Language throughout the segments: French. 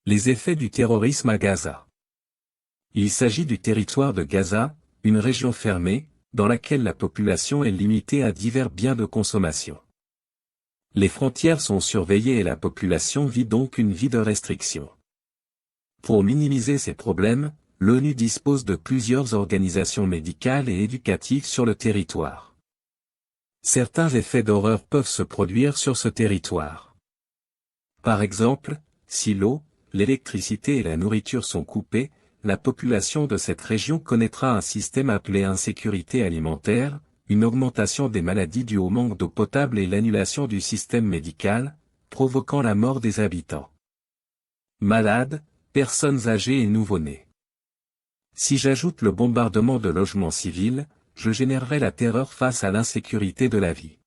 Les effets du terrorisme à Gaza. Il s'agit du territoire de Gaza, une région fermée, dans laquelle la population est limitée à divers biens de consommation. Les frontières sont surveillées et la population vit donc une vie de restriction. Pour minimiser ces problèmes, l'ONU dispose de plusieurs organisations médicales et éducatives sur le territoire. Certains effets d'horreur peuvent se produire sur ce territoire. Par exemple, si l'eau, l'électricité et la nourriture sont coupées, la population de cette région connaîtra un système appelé insécurité alimentaire, une augmentation des maladies dues au manque d'eau potable et l'annulation du système médical, provoquant la mort des habitants. Malades, personnes âgées et nouveau-nés. Si j'ajoute le bombardement de logements civils, je générerai la terreur face à l'insécurité de la vie.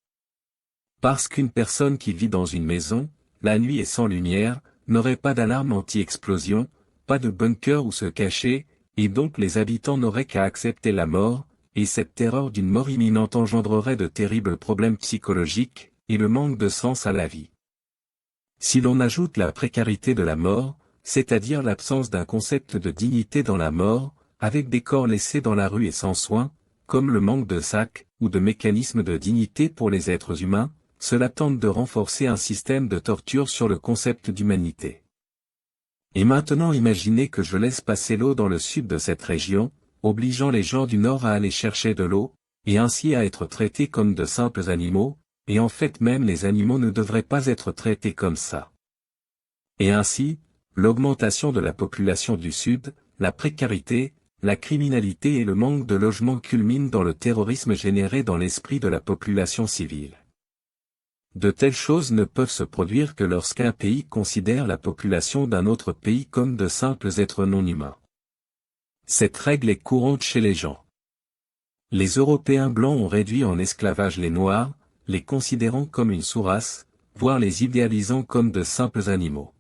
Parce qu'une personne qui vit dans une maison, la nuit et sans lumière, n'aurait pas d'alarme anti-explosion, pas de bunker où se cacher, et donc les habitants n'auraient qu'à accepter la mort, et cette terreur d'une mort imminente engendrerait de terribles problèmes psychologiques, et le manque de sens à la vie. Si l'on ajoute la précarité de la mort, c'est-à-dire l'absence d'un concept de dignité dans la mort, avec des corps laissés dans la rue et sans soins, comme le manque de sacs, ou de mécanismes de dignité pour les êtres humains, cela tente de renforcer un système de torture sur le concept d'humanité. Et maintenant imaginez que je laisse passer l'eau dans le sud de cette région, obligeant les gens du nord à aller chercher de l'eau, et ainsi à être traités comme de simples animaux, et en fait même les animaux ne devraient pas être traités comme ça. Et ainsi, l'augmentation de la population du sud, la précarité, la criminalité et le manque de logement culminent dans le terrorisme généré dans l'esprit de la population civile. De telles choses ne peuvent se produire que lorsqu'un pays considère la population d'un autre pays comme de simples êtres non humains. Cette règle est courante chez les gens. Les Européens blancs ont réduit en esclavage les Noirs, les considérant comme une sous-race, voire les idéalisant comme de simples animaux.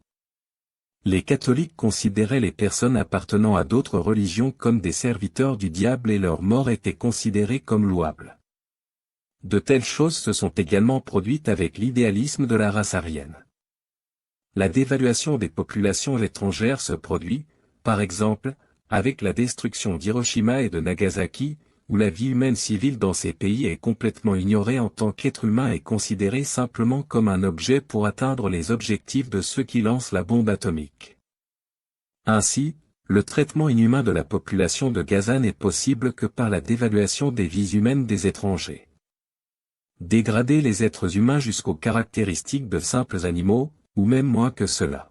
Les catholiques considéraient les personnes appartenant à d'autres religions comme des serviteurs du diable et leur mort était considérée comme louable. De telles choses se sont également produites avec l'idéalisme de la race aryenne. La dévaluation des populations étrangères se produit, par exemple, avec la destruction d'Hiroshima et de Nagasaki, où la vie humaine civile dans ces pays est complètement ignorée en tant qu'être humain et considérée simplement comme un objet pour atteindre les objectifs de ceux qui lancent la bombe atomique. Ainsi, le traitement inhumain de la population de Gaza n'est possible que par la dévaluation des vies humaines des étrangers. Dégrader les êtres humains jusqu'aux caractéristiques de simples animaux, ou même moins que cela.